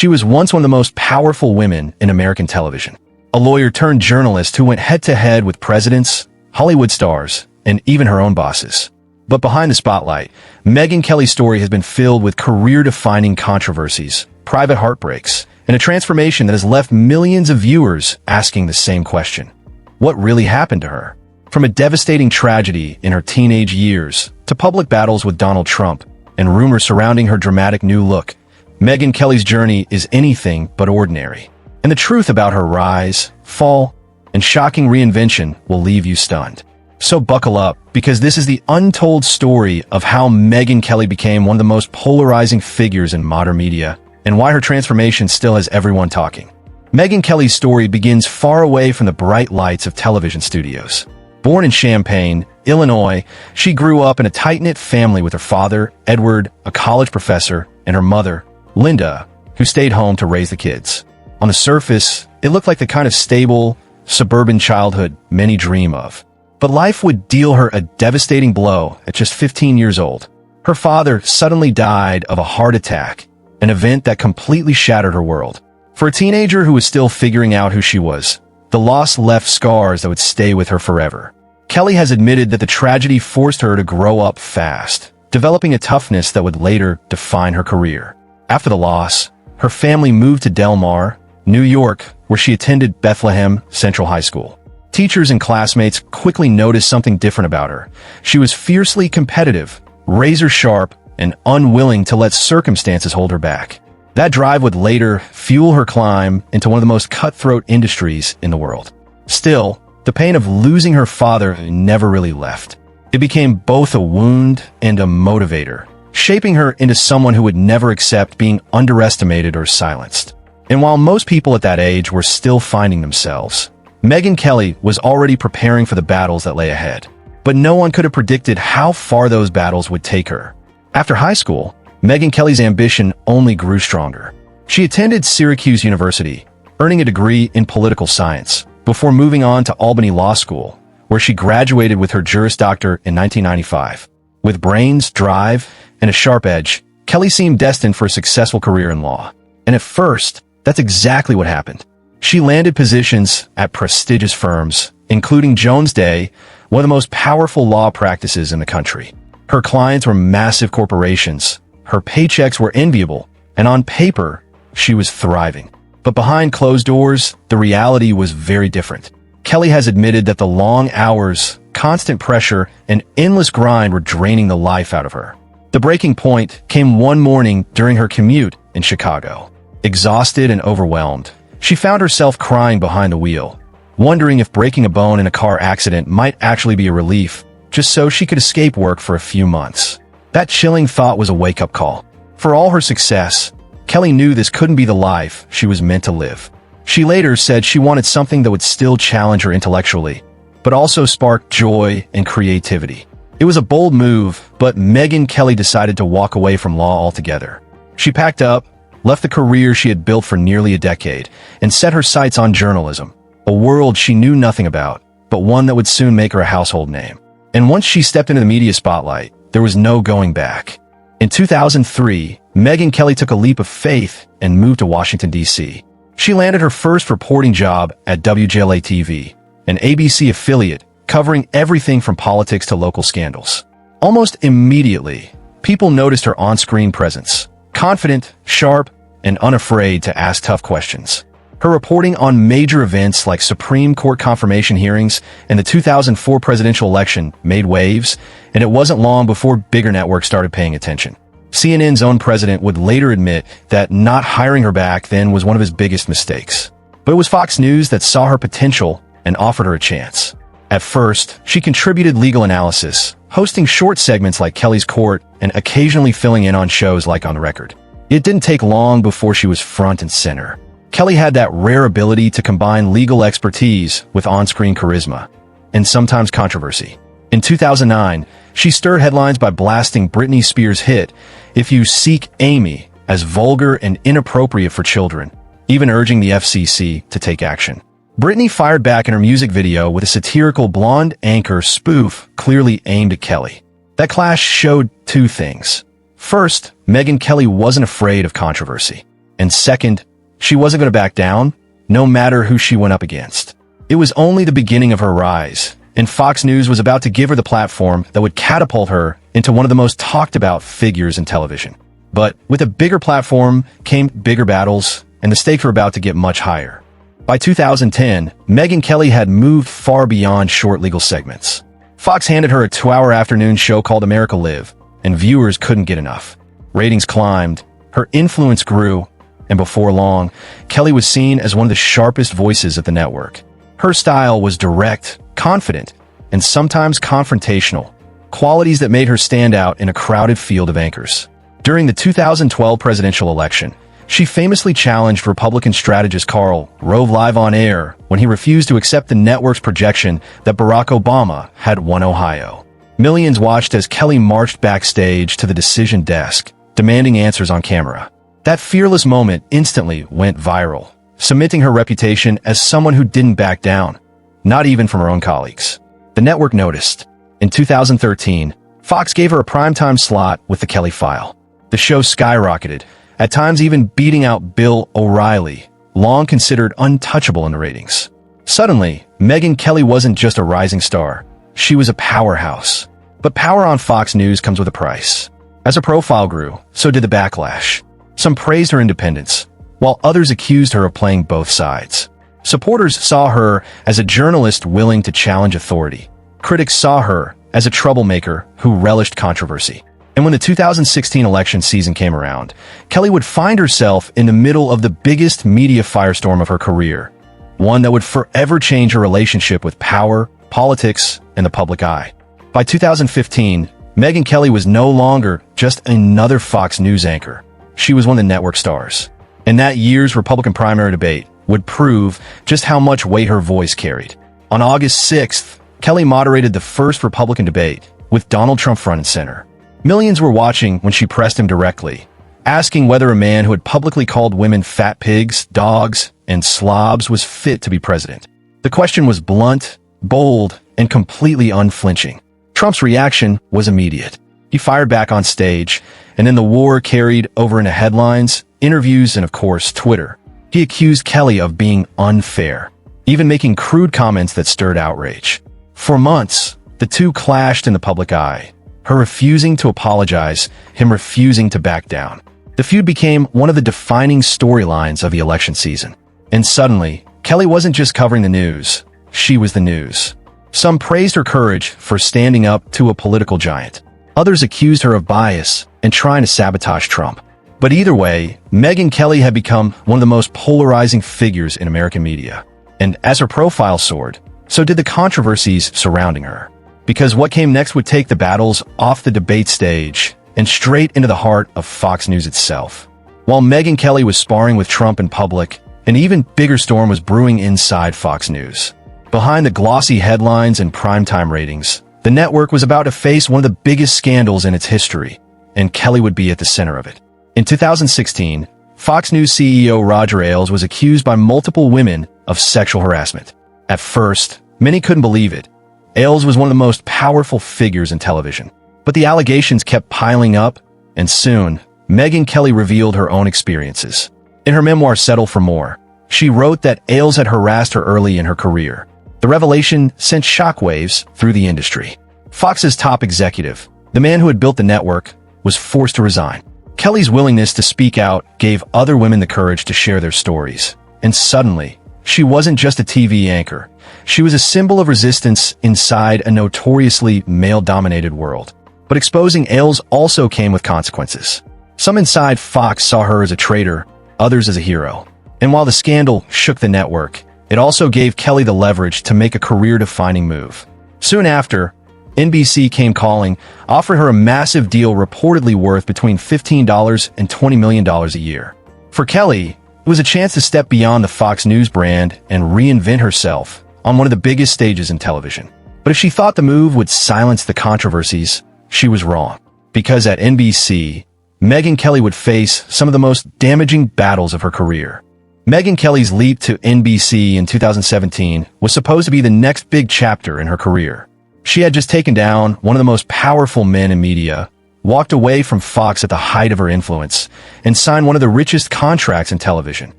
She was once one of the most powerful women in American television. A lawyer turned journalist who went head-to-head with presidents, Hollywood stars, and even her own bosses. But behind the spotlight, Megyn Kelly's story has been filled with career-defining controversies, private heartbreaks, and a transformation that has left millions of viewers asking the same question. What really happened to her? From a devastating tragedy in her teenage years to public battles with Donald Trump and rumors surrounding her dramatic new look, Megyn Kelly's journey is anything but ordinary. And the truth about her rise, fall, and shocking reinvention will leave you stunned. So buckle up, because this is the untold story of how Megyn Kelly became one of the most polarizing figures in modern media, and why her transformation still has everyone talking. Megyn Kelly's story begins far away from the bright lights of television studios. Born in Champaign, Illinois, she grew up in a tight-knit family with her father, Edward, a college professor, and her mother, Linda, who stayed home to raise the kids. On the surface, it looked like the kind of stable, suburban childhood many dream of. But life would deal her a devastating blow at just 15 years old. Her father suddenly died of a heart attack, an event that completely shattered her world. For a teenager who was still figuring out who she was, the loss left scars that would stay with her forever. Kelly has admitted that the tragedy forced her to grow up fast, developing a toughness that would later define her career. After the loss, her family moved to Del Mar, New York, where she attended Bethlehem Central High School. Teachers and classmates quickly noticed something different about her. She was fiercely competitive, razor-sharp, and unwilling to let circumstances hold her back. That drive would later fuel her climb into one of the most cutthroat industries in the world. Still, the pain of losing her father never really left. It became both a wound and a motivator, shaping her into someone who would never accept being underestimated or silenced. And while most people at that age were still finding themselves, Megyn Kelly was already preparing for the battles that lay ahead. But no one could have predicted how far those battles would take her. After high school, Megyn Kelly's ambition only grew stronger. She attended Syracuse University, earning a degree in political science, before moving on to Albany Law School, where she graduated with her Juris Doctor in 1995. With brains, drive, and a sharp edge, Kelly seemed destined for a successful career in law. And at first, that's exactly what happened. She landed positions at prestigious firms, including Jones Day, one of the most powerful law practices in the country. Her clients were massive corporations, her paychecks were enviable, and on paper, she was thriving. But behind closed doors, the reality was very different. Kelly has admitted that the long hours, constant pressure, and endless grind were draining the life out of her. The breaking point came one morning during her commute in Chicago. Exhausted and overwhelmed, she found herself crying behind the wheel, wondering if breaking a bone in a car accident might actually be a relief, just so she could escape work for a few months. That chilling thought was a wake-up call. For all her success, Kelly knew this couldn't be the life she was meant to live. She later said she wanted something that would still challenge her intellectually, but also spark joy and creativity. It was a bold move, but Megyn Kelly decided to walk away from law altogether. She packed up, left the career she had built for nearly a decade, and set her sights on journalism, a world she knew nothing about, but one that would soon make her a household name. And once she stepped into the media spotlight, there was no going back. In 2003, Megyn Kelly took a leap of faith and moved to Washington, D.C. She landed her first reporting job at WJLA-TV, an ABC affiliate covering everything from politics to local scandals. Almost immediately, people noticed her on-screen presence, confident, sharp, and unafraid to ask tough questions. Her reporting on major events like Supreme Court confirmation hearings and the 2004 presidential election made waves, and it wasn't long before bigger networks started paying attention. CNN's own president would later admit that not hiring her back then was one of his biggest mistakes. But it was Fox News that saw her potential and offered her a chance. At first, she contributed legal analysis, hosting short segments like Kelly's Court and occasionally filling in on shows like On the Record. It didn't take long before she was front and center. Kelly had that rare ability to combine legal expertise with on-screen charisma, and sometimes controversy. In 2009, she stirred headlines by blasting Britney Spears' hit, "If You Seek Amy," as vulgar and inappropriate for children, even urging the FCC to take action. Britney fired back in her music video with a satirical blonde anchor spoof clearly aimed at Kelly. That clash showed two things. First, Megyn Kelly wasn't afraid of controversy. And second, she wasn't going to back down, no matter who she went up against. It was only the beginning of her rise, and Fox News was about to give her the platform that would catapult her into one of the most talked about figures in television. But with a bigger platform came bigger battles, and the stakes were about to get much higher. By 2010, Megyn Kelly had moved far beyond short legal segments. Fox handed her a 2-hour afternoon show called America Live, and viewers couldn't get enough. Ratings climbed, her influence grew, and before long, Kelly was seen as one of the sharpest voices at the network. Her style was direct, confident, and sometimes confrontational, qualities that made her stand out in a crowded field of anchors. During the 2012 presidential election, she famously challenged Republican strategist Karl Rove live on air when he refused to accept the network's projection that Barack Obama had won Ohio. Millions watched as Kelly marched backstage to the decision desk, demanding answers on camera. That fearless moment instantly went viral, cementing her reputation as someone who didn't back down, not even from her own colleagues. The network noticed. In 2013, Fox gave her a primetime slot with The Kelly File. The show skyrocketed, at times even beating out Bill O'Reilly, long considered untouchable in the ratings. Suddenly, Megyn Kelly wasn't just a rising star. She was a powerhouse. But power on Fox News comes with a price. As her profile grew, so did the backlash. Some praised her independence, while others accused her of playing both sides. Supporters saw her as a journalist willing to challenge authority. Critics saw her as a troublemaker who relished controversy. And when the 2016 election season came around, Kelly would find herself in the middle of the biggest media firestorm of her career, one that would forever change her relationship with power, politics, and the public eye. By 2015, Megyn Kelly was no longer just another Fox News anchor. She was one of the network stars. And that year's Republican primary debate would prove just how much weight her voice carried. On August 6th, Kelly moderated the first Republican debate, with Donald Trump front and center. Millions were watching when she pressed him directly, asking whether a man who had publicly called women fat pigs, dogs, and slobs was fit to be president. The question was blunt, bold, and completely unflinching. Trump's reaction was immediate. He fired back on stage, and then the war carried over into headlines, interviews, and of course, Twitter. He accused Kelly of being unfair, even making crude comments that stirred outrage. For months, the two clashed in the public eye, her refusing to apologize, him refusing to back down. The feud became one of the defining storylines of the election season. And suddenly, Kelly wasn't just covering the news, she was the news. Some praised her courage for standing up to a political giant. Others accused her of bias and trying to sabotage Trump. But either way, Megyn Kelly had become one of the most polarizing figures in American media. And as her profile soared, so did the controversies surrounding her. Because what came next would take the battles off the debate stage and straight into the heart of Fox News itself. While Megyn Kelly was sparring with Trump in public, an even bigger storm was brewing inside Fox News. Behind the glossy headlines and primetime ratings, the network was about to face one of the biggest scandals in its history, and Kelly would be at the center of it. In 2016, Fox News CEO Roger Ailes was accused by multiple women of sexual harassment. At first, many couldn't believe it. Ailes was one of the most powerful figures in television. But the allegations kept piling up, and soon, Megyn Kelly revealed her own experiences. In her memoir, Settle for More, she wrote that Ailes had harassed her early in her career. The revelation sent shockwaves through the industry. Fox's top executive, the man who had built the network, was forced to resign. Kelly's willingness to speak out gave other women the courage to share their stories. And suddenly, she wasn't just a TV anchor. She was a symbol of resistance inside a notoriously male-dominated world. But exposing Ailes also came with consequences. Some inside Fox saw her as a traitor, others as a hero. And while the scandal shook the network, it also gave Kelly the leverage to make a career-defining move. Soon after, NBC came calling, offering her a massive deal reportedly worth between $15 and $20 million a year. For Kelly, it was a chance to step beyond the Fox News brand and reinvent herself on one of the biggest stages in television. But if she thought the move would silence the controversies, she was wrong. Because at NBC, Megyn Kelly would face some of the most damaging battles of her career. Megyn Kelly's leap to NBC in 2017 was supposed to be the next big chapter in her career. She had just taken down one of the most powerful men in media, walked away from Fox at the height of her influence, and signed one of the richest contracts in television.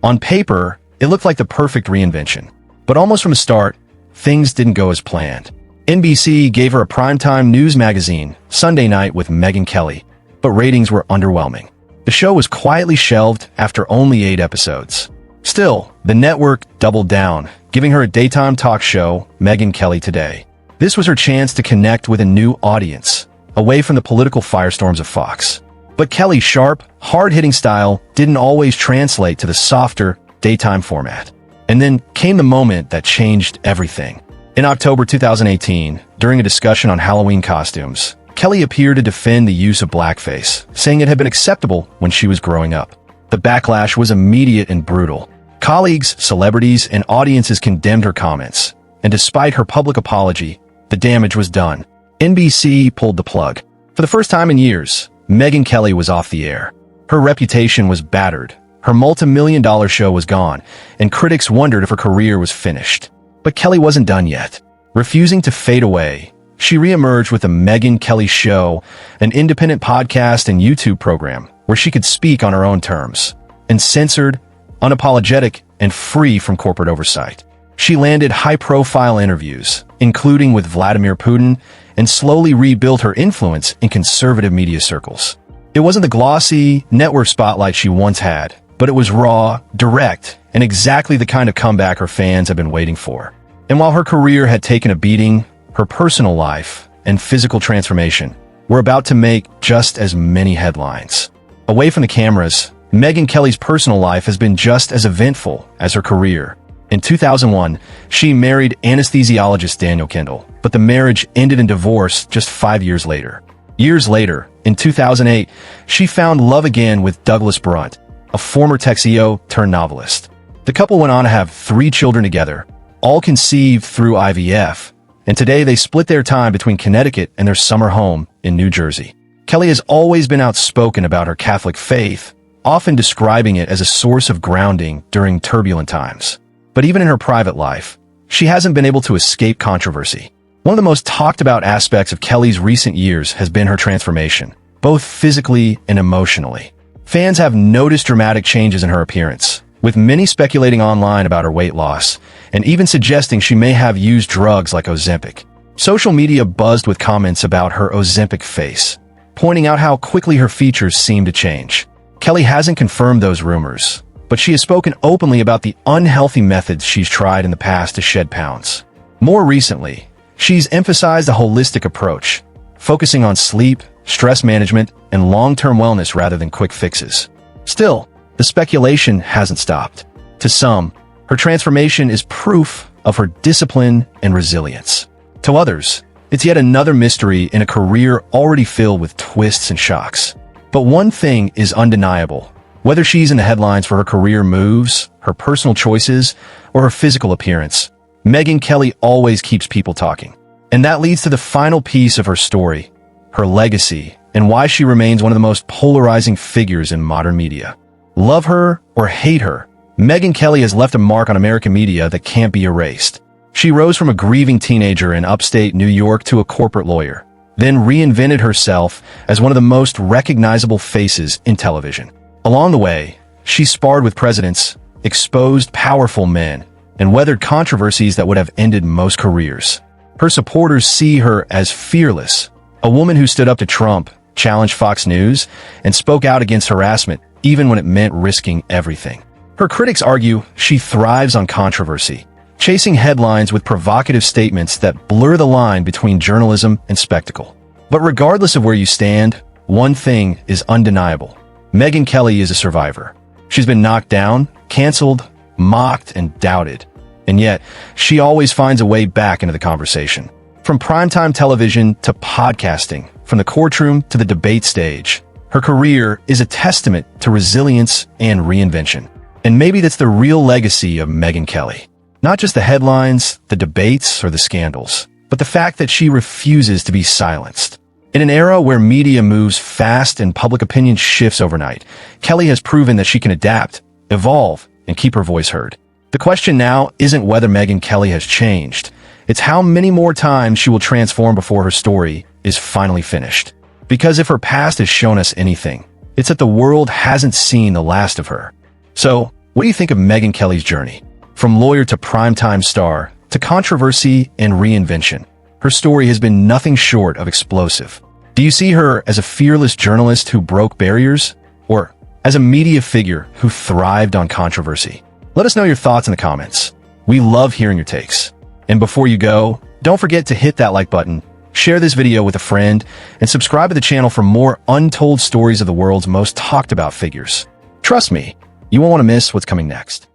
On paper, it looked like the perfect reinvention. But almost from the start, things didn't go as planned. NBC gave her a primetime news magazine, Sunday Night with Megyn Kelly, but ratings were underwhelming. The show was quietly shelved after only 8 episodes. Still, the network doubled down, giving her a daytime talk show, Megyn Kelly Today. This was her chance to connect with a new audience, away from the political firestorms of Fox. But Kelly's sharp, hard-hitting style didn't always translate to the softer, daytime format. And then came the moment that changed everything. In October 2018, during a discussion on Halloween costumes, Kelly appeared to defend the use of blackface, saying it had been acceptable when she was growing up. The backlash was immediate and brutal. Colleagues, celebrities, and audiences condemned her comments, and despite her public apology, the damage was done. NBC pulled the plug. For the first time in years, Megyn Kelly was off the air. Her reputation was battered. Her multi-million-dollar show was gone, and critics wondered if her career was finished. But Kelly wasn't done yet. Refusing to fade away, she reemerged with the Megyn Kelly Show, an independent podcast and YouTube program where she could speak on her own terms, uncensored, unapologetic, and free from corporate oversight. She landed high-profile interviews, including with Vladimir Putin, and slowly rebuilt her influence in conservative media circles. It wasn't the glossy, network spotlight she once had, but it was raw, direct, and exactly the kind of comeback her fans have been waiting for. And while her career had taken a beating, her personal life and physical transformation were about to make just as many headlines. Away from the cameras, Megyn Kelly's personal life has been just as eventful as her career. In 2001, she married anesthesiologist Daniel Kendall, but the marriage ended in divorce just 5 years later. Years later, in 2008, she found love again with Douglas Brunt, a former Texio turned novelist. The couple went on to have 3 children together, all conceived through IVF, and today they split their time between Connecticut and their summer home in New Jersey. Kelly has always been outspoken about her Catholic faith, often describing it as a source of grounding during turbulent times. But even in her private life, she hasn't been able to escape controversy. One of the most talked about aspects of Kelly's recent years has been her transformation, both physically and emotionally. Fans have noticed dramatic changes in her appearance, with many speculating online about her weight loss, and even suggesting she may have used drugs like Ozempic. Social media buzzed with comments about her Ozempic face, pointing out how quickly her features seem to change. Kelly hasn't confirmed those rumors, but she has spoken openly about the unhealthy methods she's tried in the past to shed pounds. More recently, she's emphasized a holistic approach, focusing on sleep, stress management, and long-term wellness rather than quick fixes. Still, the speculation hasn't stopped. To some, her transformation is proof of her discipline and resilience. To others, it's yet another mystery in a career already filled with twists and shocks. But one thing is undeniable. Whether she's in the headlines for her career moves, her personal choices, or her physical appearance, Megyn Kelly always keeps people talking. And that leads to the final piece of her story, her legacy, and why she remains one of the most polarizing figures in modern media. Love her or hate her, Megyn Kelly has left a mark on American media that can't be erased. She rose from a grieving teenager in upstate New York to a corporate lawyer, then reinvented herself as one of the most recognizable faces in television. Along the way, she sparred with presidents, exposed powerful men, and weathered controversies that would have ended most careers. Her supporters see her as fearless, a woman who stood up to Trump, challenged Fox News, and spoke out against harassment even when it meant risking everything. Her critics argue she thrives on controversy, chasing headlines with provocative statements that blur the line between journalism and spectacle. But regardless of where you stand, one thing is undeniable. Megyn Kelly is a survivor. She's been knocked down, canceled, mocked, and doubted. And yet, she always finds a way back into the conversation. From primetime television to podcasting, from the courtroom to the debate stage, her career is a testament to resilience and reinvention. And maybe that's the real legacy of Megyn Kelly. Not just the headlines, the debates, or the scandals, but the fact that she refuses to be silenced. In an era where media moves fast and public opinion shifts overnight, Kelly has proven that she can adapt, evolve, and keep her voice heard. The question now isn't whether Megyn Kelly has changed. It's how many more times she will transform before her story is finally finished. Because if her past has shown us anything, it's that the world hasn't seen the last of her. So, what do you think of Megyn Kelly's journey? From lawyer to primetime star, to controversy and reinvention, her story has been nothing short of explosive. Do you see her as a fearless journalist who broke barriers, or as a media figure who thrived on controversy? Let us know your thoughts in the comments. We love hearing your takes. And before you go, don't forget to hit that like button, share this video with a friend, and subscribe to the channel for more untold stories of the world's most talked about figures. Trust me, you won't want to miss what's coming next.